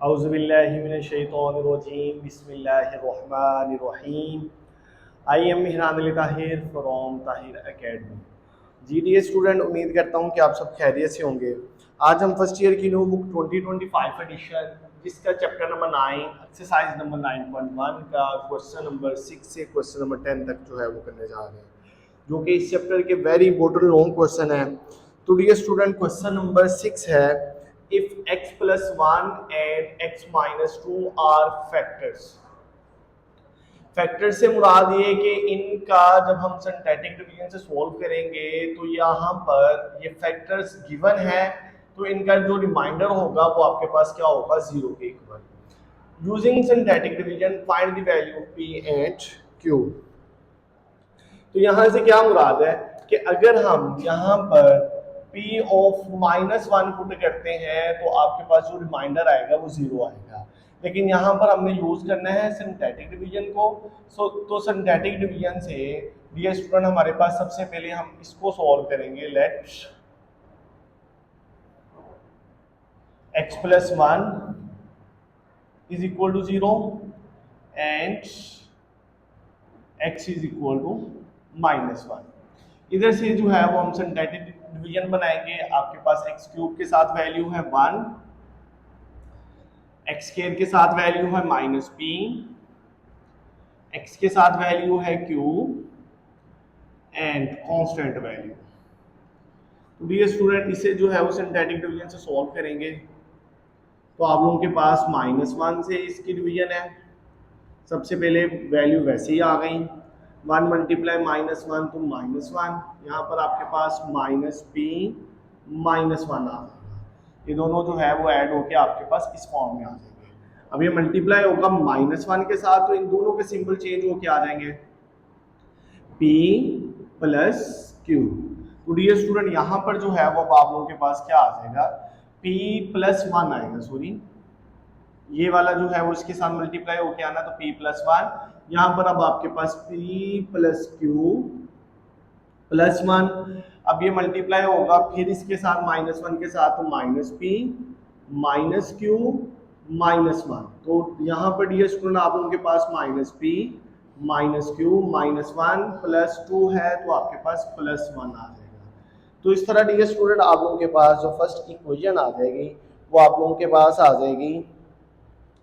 औज़ुबिल्लाहिमिनश्शैतानिर्रजीम बिस्मिल्लाहिर्रहमानिर्रहीम। I am Mihran Ali Tahir from Tahir academy. जी डी स्टूडेंट, उम्मीद करता हूँ कि आप सब खैरियत से होंगे। आज हम फर्स्ट ईयर की न्यू बुक 2025 एडिशन जिसका चैप्टर नंबर 9 एक्सरसाइज नंबर 9.1 का क्वेश्चन नंबर 6 से क्वेश्चन नंबर 10 तक जो है वो करने जा रहे हैं, जो कि इस चैप्टर के वेरी इंपॉर्टेंट लॉन्ग क्वेश्चन है। तो डियर स्टूडेंट, क्वेश्चन नंबर 6 है, if x plus 1 and x minus 2 are factors। Factor से मुराद ये कि इनका जब हम सिंथेटिक डिवीजन से सॉल्व करेंगे तो यहाँ पर ये फैक्टर्स गिवन है, तो इनका जो रिमाइंडर होगा वो आपके पास क्या होगा, 0 के equal. Using synthetic division find the value p and q। तो यहाँ से क्या मुराद है कि अगर हम यहाँ पर p ऑफ -1 पुट करते हैं तो आपके पास जो रिमाइंडर आएगा वो 0 आएगा। लेकिन यहाँ पर हमने यूज करना है सिंथेटिक डिवीजन को। तो सिंथेटिक डिवीजन से डियर स्टूडेंट हमारे पास सबसे पहले हम इसको सॉल्व करेंगे। Let x plus 1 is equal to 0 and x is equal to -1। इधर से जो है वो हम सिंथेटिक डिवीजन बनाएंगे। आपके पास एक्स क्यूब के साथ वैल्यू है 1, एक्स स्क्वायर के साथ वैल्यू है -p, एक्स के साथ वैल्यू है q एंड कांस्टेंट वैल्यू। तो डियर स्टूडेंट, इसे जो है वो सिंथेटिक डिवीजन से सॉल्व करेंगे तो आप लोगों के पास -1 से इसकी डिवीजन है। सबसे पहले वैल्यू वैसे ही आ गई, 1 मल्टीप्लाई -1 तो -1, यहाँ पर आपके पास -p -1 आ जाएगा। ये दोनों जो है वो ऐड होके आपके पास इस फॉर्म में आ जाएंगे। अब ये मल्टीप्लाई होगा -1 के साथ तो इन दोनों के सिंबल चेंज होके आ जाएंगे, p प्लस q। तो डियर स्टूडेंट, यहाँ पर जो है वो आप लोगों के पास क्या आ जाएगा, p प्लस 1 आएगा। सॉरी, ये वाला जो है वो इसके साथ मल्टीप्लाई होके आना, तो p प्लस 1। यहाँ पर अब आपके पास p प्लस q प्लस 1। अब ये मल्टीप्लाई होगा फिर इसके साथ -1 के साथ, तो -p माइनस q -1। तो यहाँ पर डियर स्टूडेंट आप लोगों के पास -p -q -1 प्लस 2 है, तो आपके पास +1 आ जाएगा। तो इस तरह डियर स्टूडेंट आप लोगों के पास जो फर्स्ट इक्वेशन आ जाएगी वो आप लोगों के पास आ जाएगी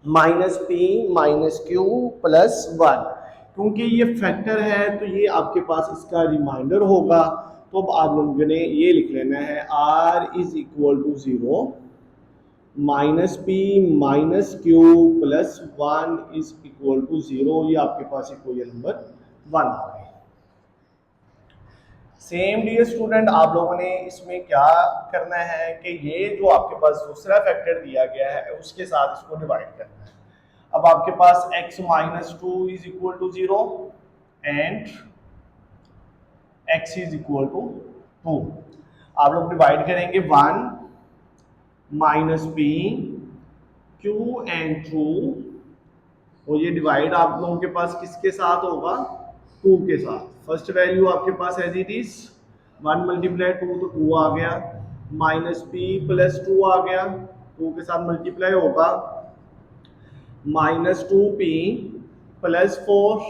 -p -q +1। क्योंकि ये फैक्टर है तो ये आपके पास इसका रिमाइंडर होगा। तो अब आप लोगों ने ये लिख लेना है r is equal to 0, -p -q +1 is equal to 0। ये आपके पास इक्वेशन नंबर 1 आ गई। सेम डियर स्टूडेंट, आप लोगों ने इसमें क्या करना है कि ये जो आपके पास दूसरा फैक्टर दिया गया है उसके साथ इसको डिवाइड करना है। अब आपके पास x -2 is equal to 0 and x is equal to 2। आप लोग डिवाइड करेंगे 1 -p q एंड 2, और ये डिवाइड आप लोगों के पास किसके साथ होगा, 2 के साथ। फर्स्ट वैल्यू आपके पास एज इट इज 1 मल्टीप्लाई 2 तो 2 आ गया, -p प्लस 2 आ गया, 2 के साथ मल्टीप्लाई होगा -2p प्लस 4,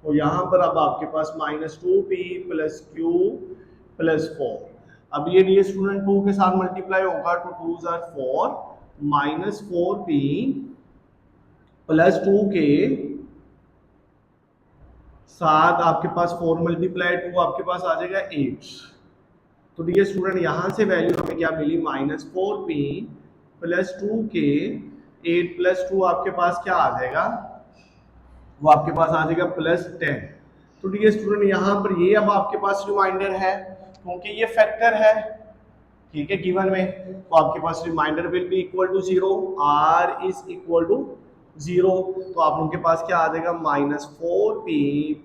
और यहाँ पर अब आपके पास -2p प्लस q प्लस 4। अब ये डियर स्टूडेंट 2 के साथ मल्टीप्लाई होगा तो 2s are 4, -4p प्लस 2 के साथ आपके पास 4 मल्टीप्लाई 2 आपके पास आ जाएगा 8। तो डियर स्टूडेंट यहाँ से वैल्यू हमें क्या मिली, -4p प्लस 2 के 8 प्लस 2 आपके पास क्या आ जाएगा, वो आपके पास आ जाएगा +10। तो डियर स्टूडेंट यहाँ पर ये अब आपके पास रिमाइंडर है क्योंकि ये फैक्टर है, ठीक है, गिवन में। तो आपके पास reminder will be equal to 0, r is equal to 0। तो आप लोगों के पास क्या आ जाएगा, -4p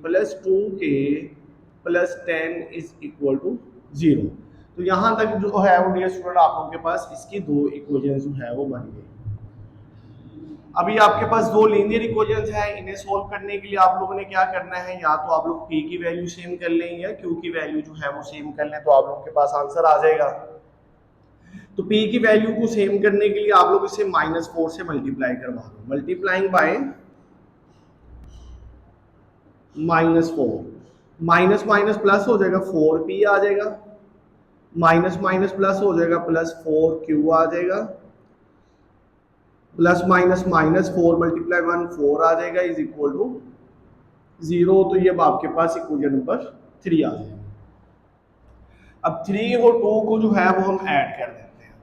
plus 2k plus 10 is equal to 0। तो यहाँ तक जो है वो डियर स्टूडेंट आप लोगों के पास इसकी दो इक्वेशन जो है वो बन गई। अभी आपके पास दो लीनियर इक्वेशंस हैं, इन्हें सोल्व करने के लिए आप लोगों ने क्या करना है, या तो आप लोग p की वैल्यू सेम कर लें या q की वैल्यू जो है वो सेम कर लें, तो आप लोगों के पास आंसर आ जाएगा। तो p की वैल्यू को सेम करने के लिए आप लोग इसे -4 से मल्टीप्लाई करवा दो, multiplying by -4, minus minus plus हो जाएगा 4p आ जाएगा, माइनस माइनस प्लस हो जाएगा +4q आ जाएगा, प्लस माइनस माइनस 4 मल्टीप्लाई 1 4 आ जाएगा इज इक्वल टू 0। तो ये अब आपके पास इक्वेशन नंबर 3 आ जाएगा। अब 3 और 2 को जो है वो हम ऐड कर देते हैं।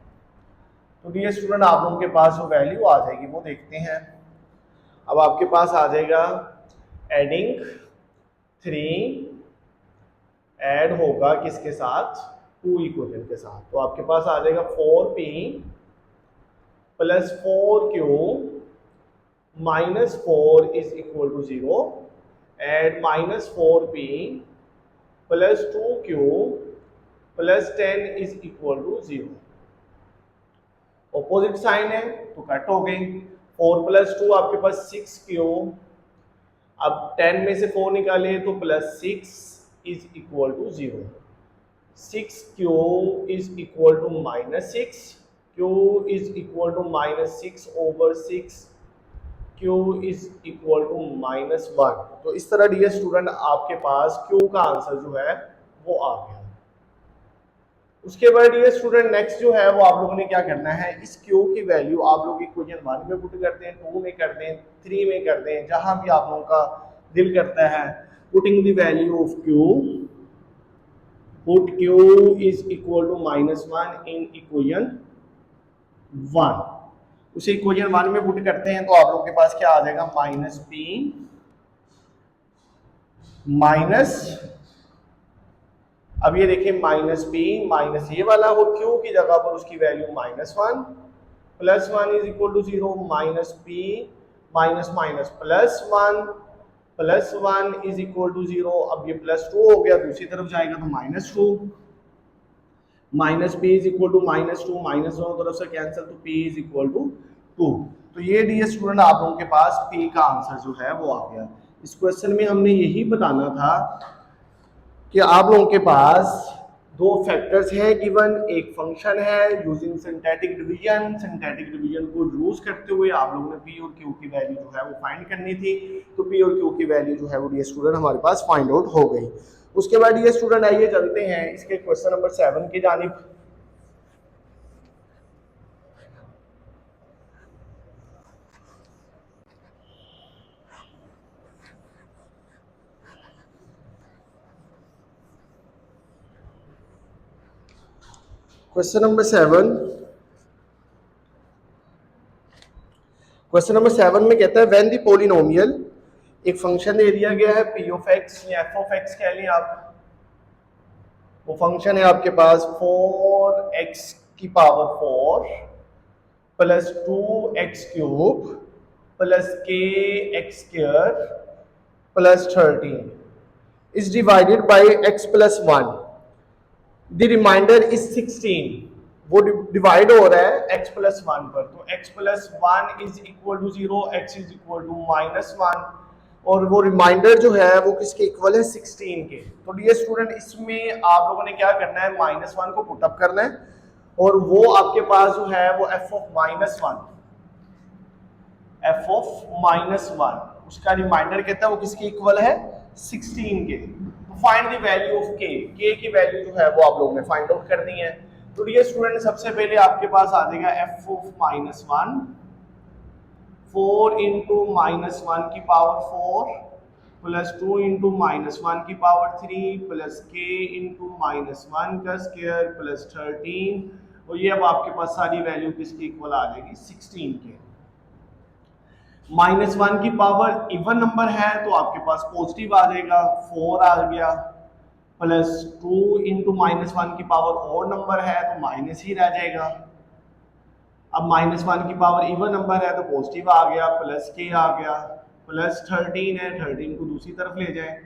तो डियर स्टूडेंट आप लोगों के पास जो वैल्यू आ जाएगी वो देखते हैं। अब आपके पास आ जाएगा एडिंग 3 ऐड होगा किसके साथ, 2 इक्वेशन के साथ। तो आपके पास आ जाएगा 4p + 4q -4 is equal to 0 and -4p + 2q + 10 is equal to 0। Opposite sign है तो कट हो गई। 4 + 2 आपके पास 6q, अब 10 में से 4 निकाले तो +6 is equal to 0। 6q is equal to -6, q is equal to -6/6, q is equal to -1। तो इस तरह डियर स्टूडेंट आपके पास q का आंसर जो है वो आ गया। उसके बाद डियर स्टूडेंट नेक्स्ट जो है वो आप लोगों ने क्या करना है, इस q की वैल्यू आप लोग इक्वेशन 1 में पुट कर दें, 2 में कर दें, 3 में कर दें, जहां भी आप लोगों का दिल करता है। Putting the value of q, put q is equal to -1 in equation 1। उसे इक्वेशन 1 में पुट करते हैं तो आप लोगों के पास क्या आ जाएगा, -p माइनस, अब ये देखिए -p माइनस ये वाला और q की जगह पर उसकी value -1, +1 is equal to 0, -p minus minus +1 +1 is equal to 0। अब ये +2 हो गया, दूसरी तरफ जाएगा तो -2, -p is equal to -2, minus दोनों तरफ से कैंसिल तो p इज इक्वल टू 2। तो ये डियर स्टूडेंट आप लोगों के पास p का आंसर जो है वो आ गया। इस क्वेश्चन में हमने यही बताना था कि आप लोगों के पास दो फैक्टर्स हैं गिवन, एक फंक्शन है, using synthetic division. Synthetic division को यूज करते हुए आप लोगों ने p और q की वैल्यू जो है वो फाइंड करनी थी। तो p और q की वैल्यू जो है वो डियर स्टूडेंट हमारे पास फाइंड आउट हो गई। उसके बाद डियर स्टूडेंट आइए चलते हैं इसके क्वेश्चन नंबर 7 की जानिब। क्वेश्चन नंबर 7, क्वेश्चन नंबर 7 में कहता है व्हेन द पॉलिनोमियल, एक फंक्शन दे दिया गया है p ऑफ x या f ऑफ x कह लें आप। वो फंक्शन है आपके पास 4x की power 4 plus 2x³ plus kx² plus 13 is divided by x plus 1, the remainder is 16। वो डिवाइड हो रहा है x प्लस 1 पर, तो x plus 1 is equal to 0, x is equal to -1 और वो रिमाइंडर जो है वो किसके इक्वल है, 16 के। तो डियर स्टूडेंट इसमें आप लोगों ने क्या करना है, -1 को पुटअप करना है और वो आपके पास जो है वो f ऑफ -1 उसका रिमाइंडर कहता है वो किसके इक्वल है, 16 के। तो find the value of k, k की वैल्यू जो है वो आप लोगों ने फाइंड आउट कर दी है। तो डियर स्टूडेंट सबसे पहले आपके पास आ जाएगा f ऑफ -1, 4 इंटू -1 की पावर 4 प्लस 2 इंटू -1 की पावर 3 प्लस k इंटू -1 का स्क्वायर प्लस 13 और ये अब आपके पास सारी वैल्यू किसकी इक्वल आ जाएगी, 16 के। -1 की पावर इवन नंबर है तो आपके पास पॉजिटिव आ जाएगा, 4 आ गया, प्लस 2 इंटू -1 की पावर और नंबर है तो माइनस ही रह जाएगा। अब -1 की पावर इवन नंबर है तो पॉजिटिव आ गया, प्लस k आ गया, प्लस 13 है, 13 को दूसरी तरफ ले जाए,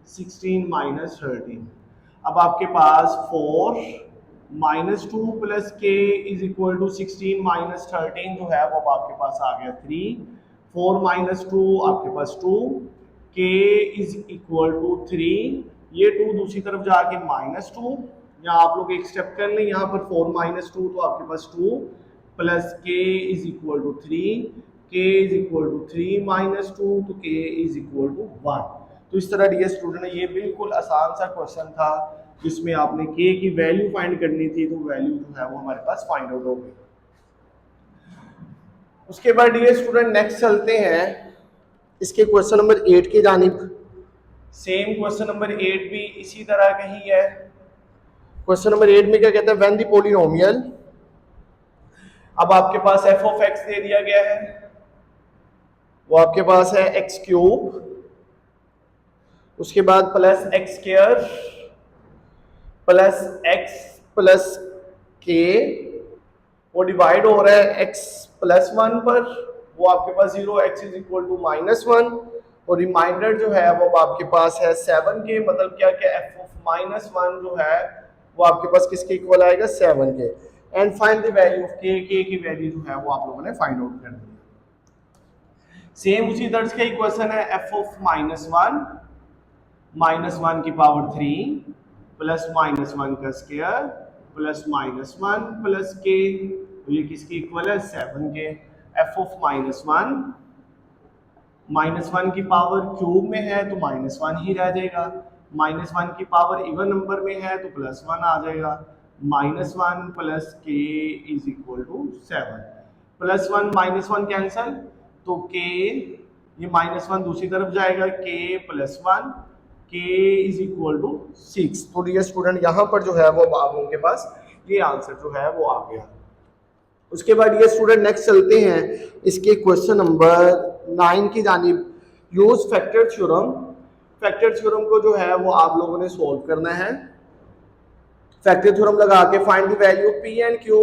16 माइनस 13। अब आपके पास 4 -2 plus k is equal to 16 minus 13 जो है वो अब आपके पास आ गया 3, 4 माइनस 2 आपके पास 2, k इज इक्वल टू 3, ये 2 दूसरी तरफ जाके -2, या आप लोग एक स्टेप कर लें, यहाँ पर 4 माइनस 2 तो आपके पास 2 plus k is equal to 3, k is equal to 3 minus 2 तो k इज इक्वल टू 1। तो इस तरह डियर स्टूडेंट ये बिल्कुल आसान सा क्वेश्चन था जिसमें आपने k की वैल्यू फाइंड करनी थी, तो वैल्यू जो है वो हमारे पास फाइंड आउट हो गई। उसके बाद डियर स्टूडेंट नेक्स्ट चलते हैं इसके क्वेश्चन नंबर 8 की जानिब। सेम क्वेश्चन नंबर 8 भी इसी तरह का ही है। क्वेश्चन नंबर 8 में क्या कहता है, व्हेन द पॉलिनोमियल, अब आपके पास f ऑफ x दे दिया गया है, वो आपके पास है x क्यूब, उसके बाद plus x square plus x plus k, वो डिवाइड हो रहा है x प्लस 1 पर, वो आपके पास 0, x is equal to minus 1, और रिमाइंडर जो है वो आपके पास है 7k, मतलब क्या क्या f ऑफ माइनस 1 जो है वो आपके पास किसके इक्वल आएगा, 7k। And find the value of k, k की वैल्यू जो है वो आप लोगों ने फाइंड आउट करनी है। सेम उसी दर्ज का ही क्वेश्चन है, f ऑफ माइनस 1 माइनस 1 की पावर 3 प्लस माइनस 1 का square plus minus 1 plus k, तो ये किसकी इक्वल है, 7k। f ऑफ माइनस 1 की पावर क्यूब में है तो माइनस 1 ही रह जाएगा, माइनस 1 की पावर इवन नंबर में है तो प्लस 1 आ जाएगा, minus 1 plus k is equal to 7, plus 1 minus 1 cancel, तो k ये माइनस 1 दूसरी तरफ जाएगा, k plus 1, k is equal to 6। तो डियर स्टूडेंट यहाँ पर जो है वो आप लोगों के पास ये आंसर जो है वो आ गया। उसके बाद ये स्टूडेंट नेक्स्ट चलते हैं इसके क्वेश्चन नंबर 9 की जानिब। Use factor theorem, factor theorem को जो है वो आप लोगों ने सोल्व करना है। फैक्टर थ्योरम लगा के find the value p and q,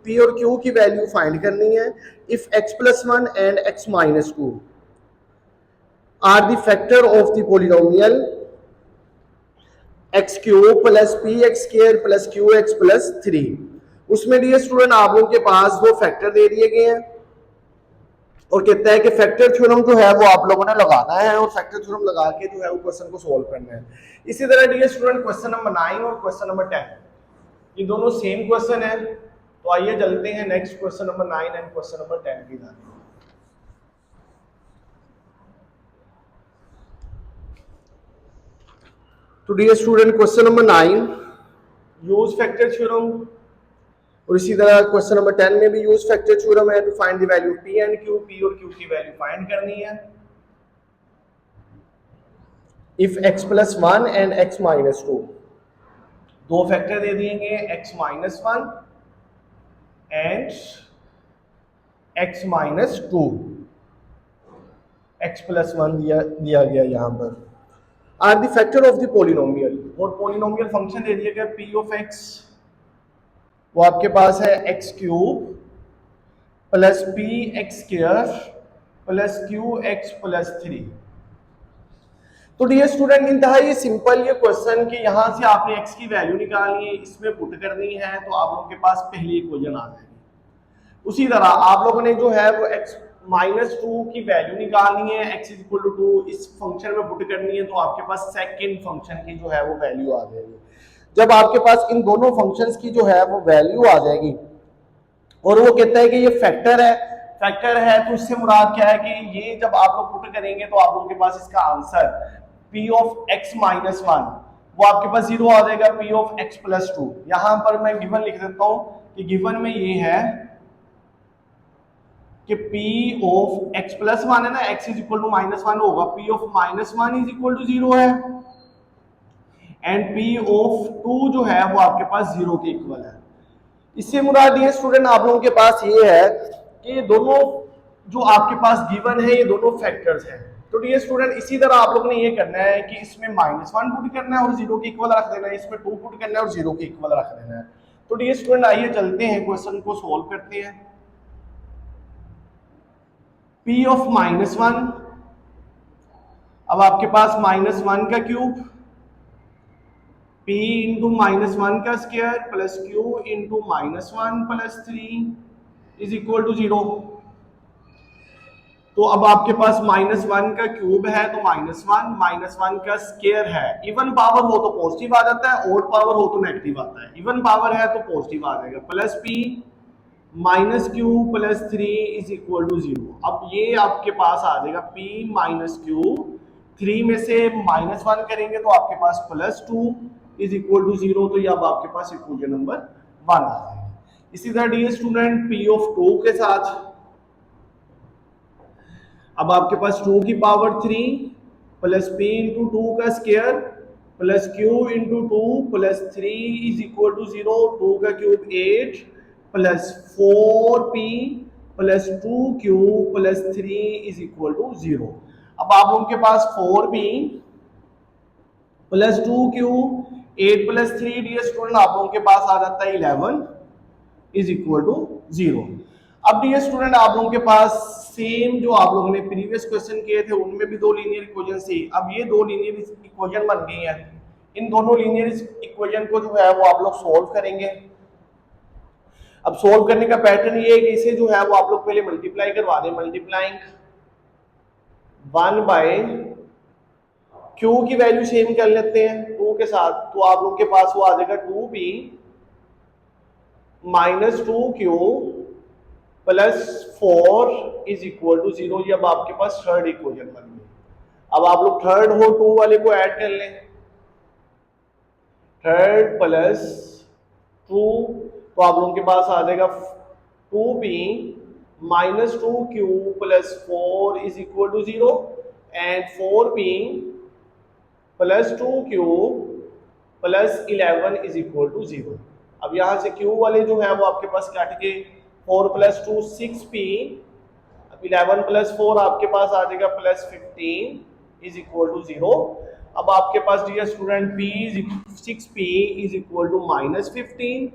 p और q की वैल्यू फाइंड करनी है। If x plus 1 and x minus 2 are the factor of the polynomial x cube plus p x square plus q x plus 3, उसमें dear student आप लोगों के पास दो फैक्टर दे दिए गए हैं और कहता है कि फैक्टर थ्योरम जो है वो आप लोगों ने लगाना है और फैक्टर थ्योरम लगा के जो है वो क्वेश्चन को सोल्व करना है। इसी तरह डियर स्टूडेंट क्वेश्चन नंबर 9 और क्वेश्चन नंबर 10 ये दोनों सेम क्वेश्चन है। तो आइए चलते हैं next question number 9 and question number 10 की तरफ। तो dear student question number 9 use factor theorem, और इसी तरह क्वेश्चन नंबर 10 में भी यूज फैक्टर थ्योरम है to find the value p and q, p और q की वैल्यू फाइंड करनी है। If x plus 1 and x minus 2, दो फैक्टर दे दिएंगे x minus 1 and x minus 2, x plus 1 दिया गया यहाँ पर, are the factor of the polynomial, और पॉलिनोमियल फंक्शन दे दिया गया p ऑफ x, वो आपके पास है x cube plus p x square plus q x plus 3। तो डियर स्टूडेंट इंतहाई सिंपल ये क्वेश्चन कि यहाँ से आपने x की वैल्यू निकालनी है, इसमें पुट करनी है, तो आप लोगों के पास पहली इक्वेशन आ जाएगी। उसी तरह आप लोगों ने जो है वो x माइनस 2 की वैल्यू निकालनी है, x इज इक्वल टू 2 इस फंक्शन में पुट करनी है, तो आपके पास सेकंड फंक्शन की जो है वो वैल्यू आ जाएगी। जब आपके पास इन दोनों फंक्शंस की जो है वो वैल्यू आ जाएगी और वो कहता है कि ये फैक्टर है, तो इससे मुराद क्या है कि ये जब आप लोग पुट करेंगे तो आप लोगों के पास इसका answer p of x minus 1 वो आपके पास 0 आ जाएगा, p ऑफ x प्लस 2। यहां पर मैं गिवन लिख देता हूं कि गिवन में ये है कि p ऑफ x प्लस 1 है ना, x is equal to minus 1 होगा, p of minus 1 is equal to 0 है एंड p ऑफ 2 जो है वो आपके पास 0 के इक्वल है। इससे मुराद ये स्टूडेंट आप लोगों के पास ये है कि ये दोनों जो आपके पास गिवन है ये दोनों फैक्टर्स हैं। तो डियर स्टूडेंट इसी तरह आप लोगों ने ये करना है कि इसमें माइनस 1 पुट करना है और 0 के इक्वल रख देना है, इसमें 2 पुट करना है और 0 के इक्वल रख देना है। तो डियर स्टूडेंट आइए चलते हैं क्वेश्चन को सोल्व करते हैं। p ऑफ माइनस 1, अब आपके पास माइनस 1 का क्यूब p इंटू माइनस 1 का square plus q into minus 1 plus 3 is equal to 0। तो अब आपके पास -1 का क्यूब है तो -1 का स्क्वायर है। इवन पावर हो तो पॉजिटिव आ जाता है, ऑड पावर हो तो नेगेटिव आता है। इवन पावर है तो पॉजिटिव आ जाएगा, plus p minus q plus 3 is equal to 0। अब ये आपके पास आ जाएगा p माइनस क्यू, 3 में से -1 करेंगे तो आपके पास +2 इज इक्वल टू 0। तो ये अब आपके पास इक्वेशन नंबर 1 आ जाएगा। इसी तरह डियर स्टूडेंट p ऑफ 2 के साथ अब आपके पास 2 की पावर 3 प्लस p इंटू 2 का square plus q into 2 plus 3 is equal to 0। 2 का cube 8 plus 4p plus 2q plus 3 is equal to 0। अब आप लोगों के पास 4p plus 2q 8 plus 3 dear student आप लोगों के पास आ जाता है 11 इज इक्वल टू 0। अब डियर स्टूडेंट आप लोगों के पास सेम जो आप लोगों ने प्रीवियस क्वेश्चन किए थे उनमें भी 2 लीनियर इक्वेशन थी। अब ये 2 लीनियर इक्वेशन बन गई हैं। इन दोनों लीनियर इक्वेशन को जो है वो आप लोग सोल्व करेंगे। अब सोल्व करने का पैटर्न ये है कि इसे जो है वो आप लोग पहले मल्टीप्लाई करवा दें। मल्टीप्लाइंग 1 बाय क्यू की वैल्यू सेम कर लेते हैं 2 के साथ, तो आप लोग के पास वो आ जाएगा 2p minus 2q plus 4 is equal to 0। ये अब आपके पास थर्ड इक्वेशन बन गई। अब आप लोग थर्ड हो 2 वाले को ऐड कर लें, थर्ड प्लस 2 तो आप लोगों के पास आ जाएगा 2p minus 2q plus 4 is equal to 0 and 4p plus 2q plus 11 is equal to 0। अब यहां से q वाले जो है वो आपके पास काट के 4 प्लस 2 6p, 11 प्लस 4 आपके पास आ जाएगा प्लस 15 इज इक्वल टू 0। अब आपके पास dear student p 6p is equal to minus 15,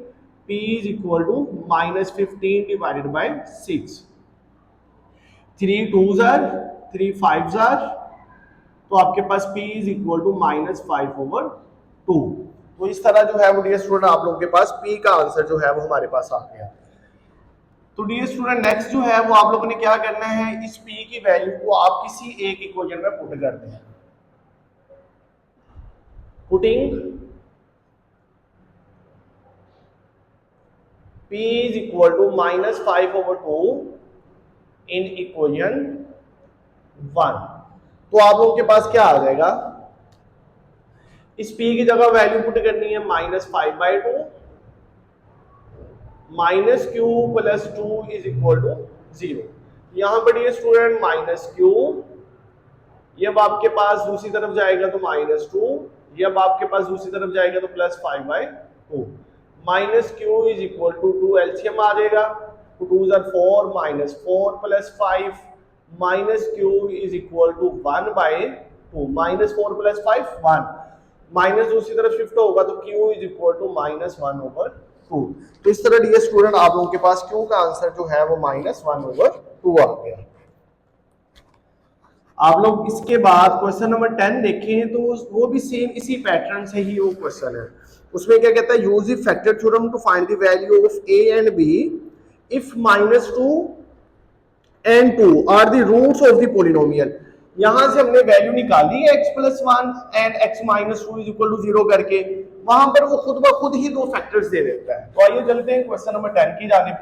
p is equal to minus 15 divided by 6। 3 2s are 3 5s are, तो आपके पास p is equal to minus 5/2। तो इस तरह जो है वो डियर स्टूडेंट आप लोगों के पास p का आंसर जो है वो हमारे पास आ गया। तो डियर स्टूडेंट नेक्स्ट जो है वो आप लोगों ने क्या करना है, इस p की वैल्यू को आप किसी एक इक्वेशन में पुट कर दें। Putting p is equal to minus 5/2 in equation 1, तो आप लोगों के पास क्या आ जाएगा, इस p की जगह वैल्यू पुट करनी है -5/2 minus q plus 2 is equal to 0। यहां पर ये स्टूडेंट माइनस क्यू, ये अब आपके पास दूसरी तरफ जाएगा तो -2, ये अब आपके पास दूसरी तरफ जाएगा तो plus 5/2 minus q is equal to 2 LCM आ जाएगा, 2 2s are 4 -4 plus 5 minus q is equal to 1/2 -4 plus 5 1 minus दूसरी तरफ शिफ्ट होगा तो q इज इक्वल टू -1/2। तो इस तरह डियर स्टूडेंट आप लोगों के पास q का आंसर जो है वो -1/2 आ गया। आप लोग इसके बाद क्वेश्चन नंबर 10 देखें तो वो भी सेम इसी पैटर्न से ही वो क्वेश्चन है। उसमें क्या कहता है, use the factor theorem to find the value of a and b if -2 and 2 are the roots of the polynomial. यहां से हमने वैल्यू निकाली है x + 1 and x - 2 is equal to 0 करके, वहां पर वो खुद ब खुद ही 2 फैक्टर्स दे देता है। तो आइए चलते हैं क्वेश्चन नंबर 10 की जानिब।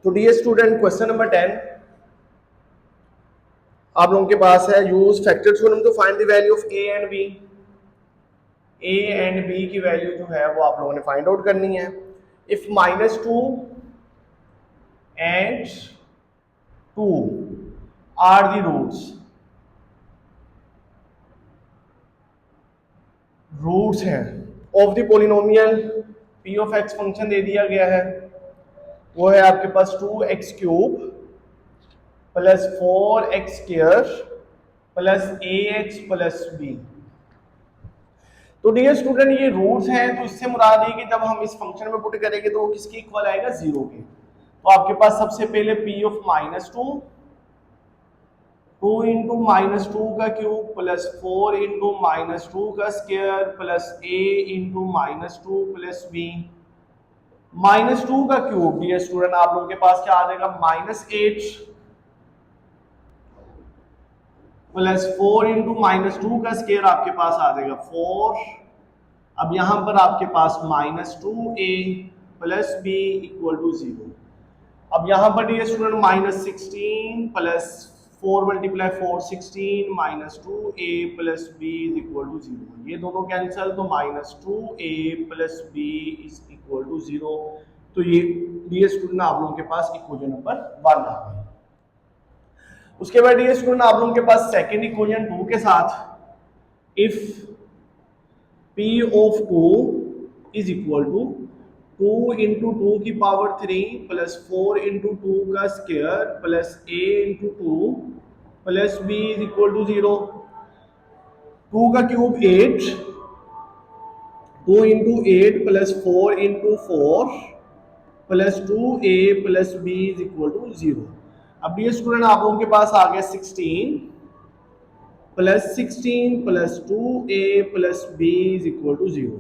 तो डियर स्टूडेंट क्वेश्चन नंबर 10 आप लोगों के पास है, use factor theorem to find the value of a and b। a and b की वैल्यू जो है वो आप लोगों ने फाइंड आउट करनी है। If -2 and 2 are the roots हैं of the polynomial p of x function दे दिया गया है, वो है आपके पास 2x³ plus 4x² plus ax plus b। तो डियर स्टूडेंट ये रूट्स हैं, तो इससे मुराद है कि जब हम इस फंक्शन में पुट करेंगे तो वो किसके इक्वल आएगा, 0 के। तो आपके पास सबसे पहले p of -2 2 into minus two का cube plus 4 into minus two का square plus a into minus two plus b। Minus two का क्यूब डियर स्टूडेंट आप लोगों के पास क्या आ जाएगा, -8 प्लस 4 इंटू माइनस टू का स्क्वायर आपके पास आ जाएगा 4। अब यहां पर आपके पास -2a plus b equal to 0। अब यहां पर dear student -16 plus 4 multiply 4 16 -2a plus b is equal to 0। ये दोनों कैंसिल तो -2a plus b is equal to 0। तो ये डियर स्टूडेंट आप लोगों के पास इक्वेशन नंबर 1 आ गई। उसके बाद डियर स्टूडेंट आप लोगों के पास सेकंड इक्वेशन 2 के साथ if p of 2 is equal to 2 into 2 की पावर 3 प्लस 4 इंटू 2 का square plus a into 2 plus b is equal to 0। 2 का cube 8, 2 into 8 plus 4 into 4 plus 2a plus b is equal to 0। अब ये student आप लोगों के पास आ गया 16 plus 2a plus b is equal to 0।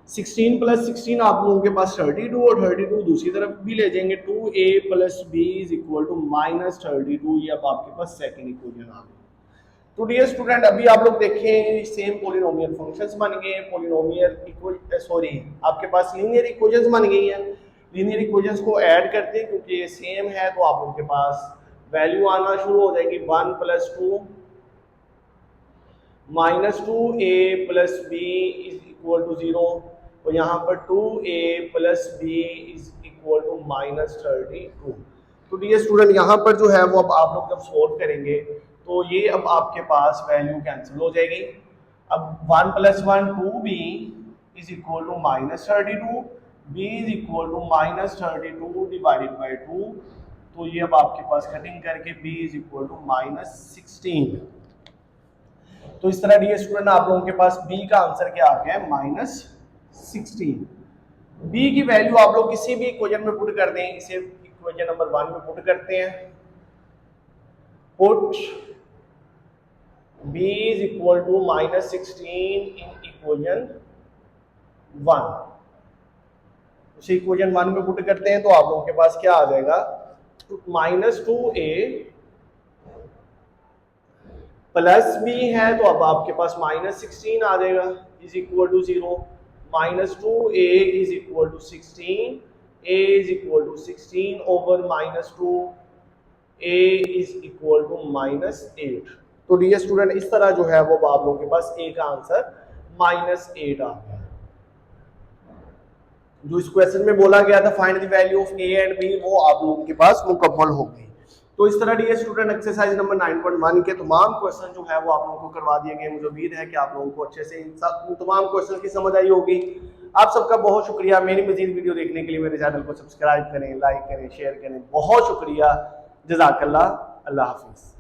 16 plus 16 आप लोगों के पास 32 और 32 दूसरी तरफ भी ले जाएंगे 2a plus b is equal to -32। ये अब आपके पास सेकंड इक्वेशन आ गई। तो डियर स्टूडेंट अभी आप लोग देखें सेम पॉलिनोमियल फंक्शंस बन गए, पॉलिनोमियल आपके पास लीनियर इक्वेशंस बन गई हैं। लीनियर इक्वेशंस को ऐड करते हैं क्योंकि ये सेम है तो आप लोगों के पास वैल्यू आना शुरू हो जाएगी 1 plus 2 -2a plus b is equal to 0 और यहाँ पर 2a plus b is equal to -32। तो डियर स्टूडेंट यहाँ पर जो है वो अब आप लोग जब सोल्व करेंगे तो ये अब आपके पास वैल्यू कैंसिल हो जाएगी। अब 1 plus 1 2b is equal to -32, b is equal to -32 divided by 2। तो ये अब आपके पास कटिंग करके b इज इक्वल टू -16। तो इस तरह डियर स्टूडेंट आप लोगों के पास b का आंसर क्या आ गया है -16। b की वैल्यू आप लोग किसी भी इक्वेशन में पुट कर दें, इसे इक्वेशन नंबर 1 में पुट करते हैं। Put b is equal to -16 in equation 1। उसे इक्वेशन 1 में पुट करते हैं तो आप लोगों के पास क्या आ जाएगा, -2a प्लस b है तो अब आपके पास -16 आ जाएगा is equal to 0। -2a is equal to 16, a is equal to 16 over -2, a is equal to -8। तो डियर स्टूडेंट इस तरह जो है वो आप लोगों के पास a का आंसर -8 आ गया। जो इस क्वेश्चन में बोला गया था find the value of a and b वो आप लोगों के पास मुकम्मल हो गई। तो इस तरह डियर स्टूडेंट एक्सरसाइज नंबर 9.1 के तमाम क्वेश्चन जो है वो आप लोगों को करवा दिए गए। मुझे उम्मीद है कि आप लोगों को अच्छे से इन तमाम क्वेश्चन की समझ आई होगी। आप सबका बहुत शुक्रिया। मेरी मजीद वीडियो देखने के लिए मेरे चैनल को सब्सक्राइब करें, लाइक करें, शेयर करें। बहुत शुक्रिया। जज़ाकल्लाह। अल्लाह हाफिज़।